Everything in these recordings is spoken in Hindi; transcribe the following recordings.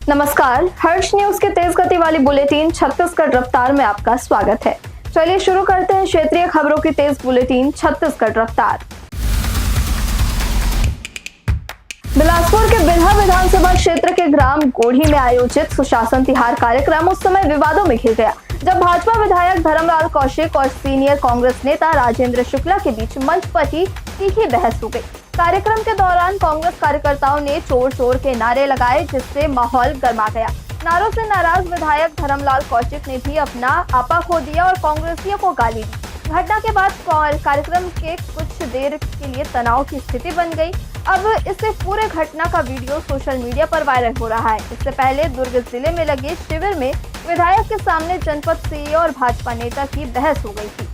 नमस्कार, हर्ष न्यूज के तेज गति वाली बुलेटिन छत्तीसगढ़ रफ्तार में आपका स्वागत है। चलिए शुरू करते हैं क्षेत्रीय खबरों की तेज बुलेटिन छत्तीसगढ़ रफ्तार। बिलासपुर के बिल्हा विधानसभा क्षेत्र के ग्राम गोढ़ी में आयोजित सुशासन तिहार कार्यक्रम उस समय विवादों में घिर गया जब भाजपा विधायक धर्मलाल कौशिक और सीनियर कांग्रेस नेता राजेंद्र शुक्ला के बीच मंच पर ही तीखी बहस हो गई। कार्यक्रम के दौरान कांग्रेस कार्यकर्ताओं ने चोर चोर के नारे लगाए, जिससे माहौल गर्मा गया। नारों से नाराज विधायक धर्मलाल कौशिक ने भी अपना आपा खो दिया और कांग्रेसियों को गाली दी। घटना के बाद कार्यक्रम के कुछ देर के लिए तनाव की स्थिति बन गई। अब इससे पूरे घटना का वीडियो सोशल मीडिया पर वायरल हो रहा है। इससे पहले दुर्ग जिले में लगे शिविर में विधायक के सामने जनपद सीईओ और भाजपा नेता की बहस हो गई थी।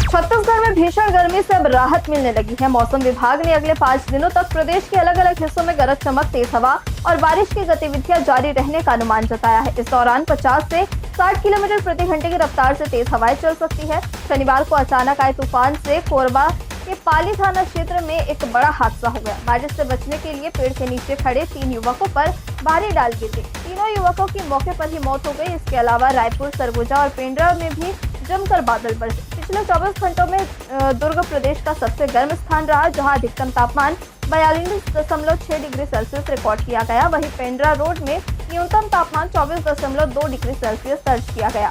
छत्तीसगढ़ में भीषण गर्मी से अब राहत मिलने लगी है। मौसम विभाग ने अगले 5 दिनों तक प्रदेश के अलग अलग हिस्सों में गरज चमक, तेज हवा और बारिश की गतिविधियां जारी रहने का अनुमान जताया है। इस दौरान 50 से 60 किलोमीटर प्रति घंटे की रफ्तार से तेज हवाएं चल सकती है। शनिवार को अचानक आए तूफान से कोरबा के पाली थाना क्षेत्र में एक बड़ा हादसा हो गया। बारिश से बचने के लिए पेड़ के नीचे खड़े 3 युवकों पर भारी डाल गिर गई। तीनों युवकों की मौके पर ही मौत हो गई। इसके अलावा रायपुर, सरगुजा और पेंड्रा में भी जमकर बादल बरसे। पिछले 24 घंटों में दुर्ग प्रदेश का सबसे गर्म स्थान रहा, जहां अधिकतम तापमान 42.6 डिग्री सेल्सियस रिकॉर्ड किया गया। वहीं पेंड्रा रोड में न्यूनतम तापमान 24.2 डिग्री सेल्सियस दर्ज किया गया।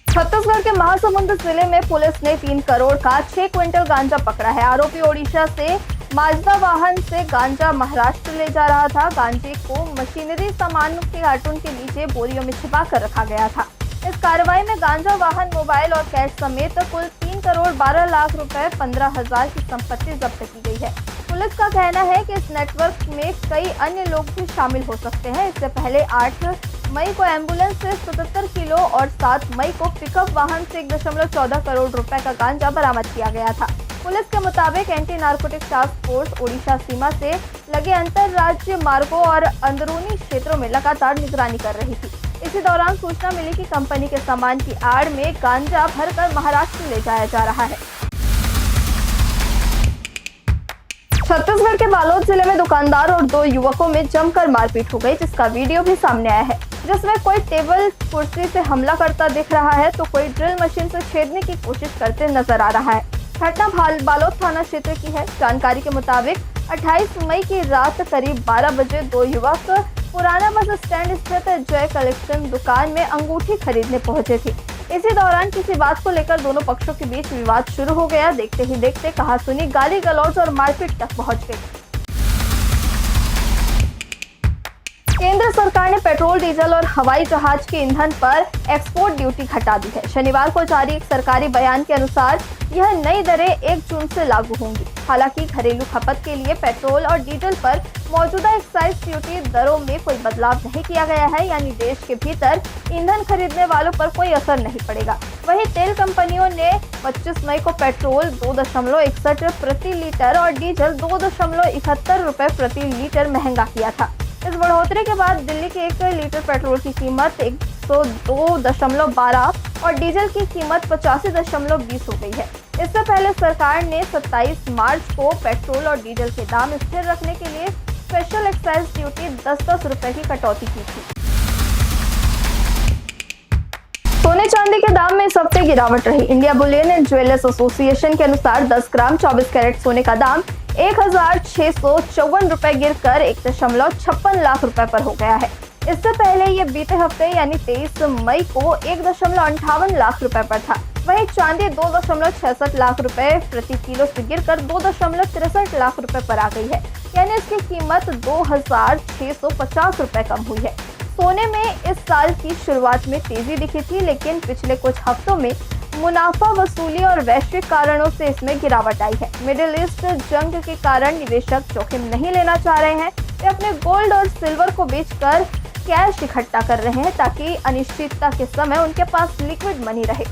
छत्तीसगढ़ के महासमुंद जिले में पुलिस ने 3 करोड़ का 6 क्विंटल गांजा पकड़ा है। आरोपी ओडिशा से माजदा वाहन से गांजा महाराष्ट्र ले जा रहा था। गांजे को मशीनरी सामान के कार्टून के नीचे बोरियों में छिपा कर रखा गया था। इस कार्रवाई में गांजा वाहन, मोबाइल और कैश समेत कुल 3 करोड़ 12 लाख रुपए 15,000 की संपत्ति जब्त की गई है। पुलिस का कहना है कि इस नेटवर्क में कई अन्य लोग भी शामिल हो सकते हैं। इससे पहले 8 मई को एम्बुलेंस से 77 किलो और 7 मई को पिकअप वाहन से 1.14 करोड़ रुपए का गांजा बरामद किया गया था। पुलिस के मुताबिक anti narcotics task force Odisha सीमा से लगे अंतरराज्य मार्गों और अंदरूनी क्षेत्रों में लगातार निगरानी कर रही थी। इसी दौरान सूचना मिली कि कंपनी के सामान की आड़ में गांजा भरकर महाराष्ट्र ले जाया जा रहा है। छत्तीसगढ़ के बालोद जिले में दुकानदार और 2 युवकों में जमकर मारपीट हो गई, जिसका वीडियो भी सामने आया है, जिसमें कोई टेबल कुर्सी से हमला करता दिख रहा है तो कोई ड्रिल मशीन से छेदने की कोशिश करते नजर आ रहा है। घटना बालोद थाना क्षेत्र की है। जानकारी के मुताबिक 28 मई की रात करीब 12 बजे 2 युवक पुराना बस स्टैंड स्थित जय कलेक्शन दुकान में अंगूठी खरीदने पहुंचे थे। इसी दौरान किसी बात को लेकर दोनों पक्षों के बीच विवाद शुरू हो गया। देखते ही देखते कहासुनी, गाली गलौज और मारपीट तक पहुंच गई। केंद्र सरकार ने पेट्रोल, डीजल और हवाई जहाज के ईंधन पर एक्सपोर्ट ड्यूटी घटा दी है। शनिवार को जारी एक सरकारी बयान के अनुसार यह नई दरें 1 जून से लागू होंगी। हालांकि घरेलू खपत के लिए पेट्रोल और डीजल पर मौजूदा एक्साइज ड्यूटी दरों में कोई बदलाव नहीं किया गया है, यानी देश के भीतर ईंधन खरीदने वालों पर कोई असर नहीं पड़ेगा। वहीं तेल कंपनियों ने 25 मई को पेट्रोल 2.61 प्रति लीटर और डीजल 2.71 रुपए प्रति लीटर महंगा किया था। इस बढ़ोतरी के बाद दिल्ली के 1 लीटर पेट्रोल की कीमत 102.12 और डीजल की कीमत 85.20 हो गई है। इससे पहले सरकार ने 27 मार्च को पेट्रोल और डीजल के दाम स्थिर रखने के लिए स्पेशल एक्साइज ड्यूटी 10-10 रुपए की कटौती की थी। सोने चांदी के दाम में इस हफ्ते गिरावट रही। India Boolean and jewellers association के अनुसार 10 ग्राम 24 कैरेट सोने का दाम 1,654 रुपए गिरकर 1.56 लाख रुपए पर हो गया है। इससे पहले ये बीते हफ्ते यानी 23 मई को 1.58 लाख रुपए पर था। वहीं चांदी 2.66 लाख रुपए प्रति किलो से गिरकर 2.63 लाख रुपए पर आ गई है, यानी इसकी कीमत 2,650 रुपए कम हुई है। सोने में इस साल की शुरुआत में तेजी दिखी थी, लेकिन पिछले कुछ हफ्तों में मुनाफा वसूली और वैश्विक कारणों से इसमें गिरावट आई है। मिडिल ईस्ट जंग के कारण निवेशक जोखिम नहीं लेना चाह रहे हैं। वे अपने गोल्ड और सिल्वर को बेचकर कैश इकट्ठा कर रहे हैं ताकि अनिश्चितता के समय उनके पास लिक्विड मनी रहे।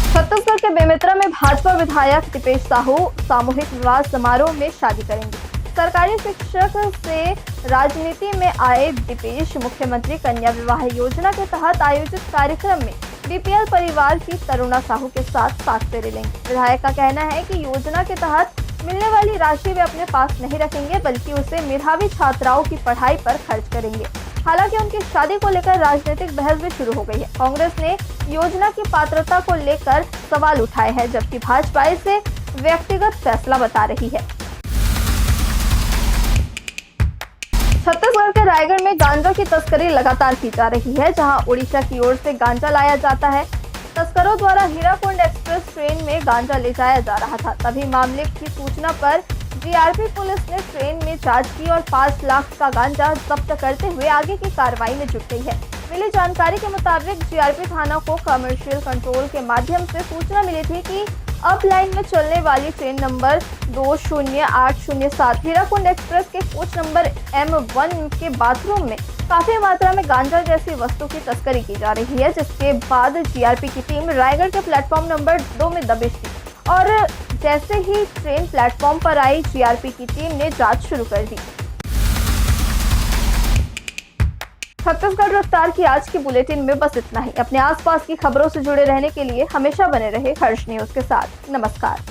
छत्तीसगढ़ के बेमेतरा में भाजपा विधायक दीपेश साहू सामूहिक विवाह समारोह में शादी करेंगे। सरकारी शिक्षक से राजनीति में आए दीपेश मुख्यमंत्री कन्या विवाह योजना के तहत आयोजित कार्यक्रम में बीपीएल परिवार की तरुणा साहू के साथ फेरे लेंगे। विधायक का कहना है कि योजना के तहत मिलने वाली राशि वे अपने पास नहीं रखेंगे, बल्कि उसे मेधावी छात्राओं की पढ़ाई पर खर्च करेंगे। हालांकि उनकी शादी को लेकर राजनीतिक बहस भी शुरू हो गई है। कांग्रेस ने योजना की पात्रता को लेकर सवाल उठाए हैं, जबकि भाजपा इसे व्यक्तिगत फैसला बता रही है। छत्तीसगढ़ के रायगढ़ में गांजा की तस्करी लगातार की जा रही है, जहां उड़ीसा की ओर से गांजा लाया जाता है। तस्करों द्वारा हीराकुंड एक्सप्रेस ट्रेन में गांजा ले जाया जा रहा था। तभी मामले की सूचना पर जीआरपी पुलिस ने ट्रेन में जांच की और 5 लाख का गांजा जब्त करते हुए आगे की कार्रवाई में जुट गई है। मिली जानकारी के मुताबिक जीआरपी थाना को कमर्शियल कंट्रोल के माध्यम से सूचना मिली थी कि अब लाइन में चलने वाली ट्रेन नंबर 20807 हीराकुंड एक्सप्रेस के कोच नंबर M1 के बाथरूम में काफी मात्रा में गांजा जैसी वस्तु की तस्करी की जा रही है, जिसके बाद जीआरपी की टीम रायगढ़ के प्लेटफॉर्म नंबर 2 में दबिश दी और जैसे ही ट्रेन प्लेटफॉर्म पर आई, जीआरपी की टीम ने जांच शुरू कर दी। छत्तीसगढ़ रफ्तार की आज की बुलेटिन में बस इतना ही। अपने आसपास की खबरों से जुड़े रहने के लिए हमेशा बने रहे हर्ष न्यूज के साथ। नमस्कार।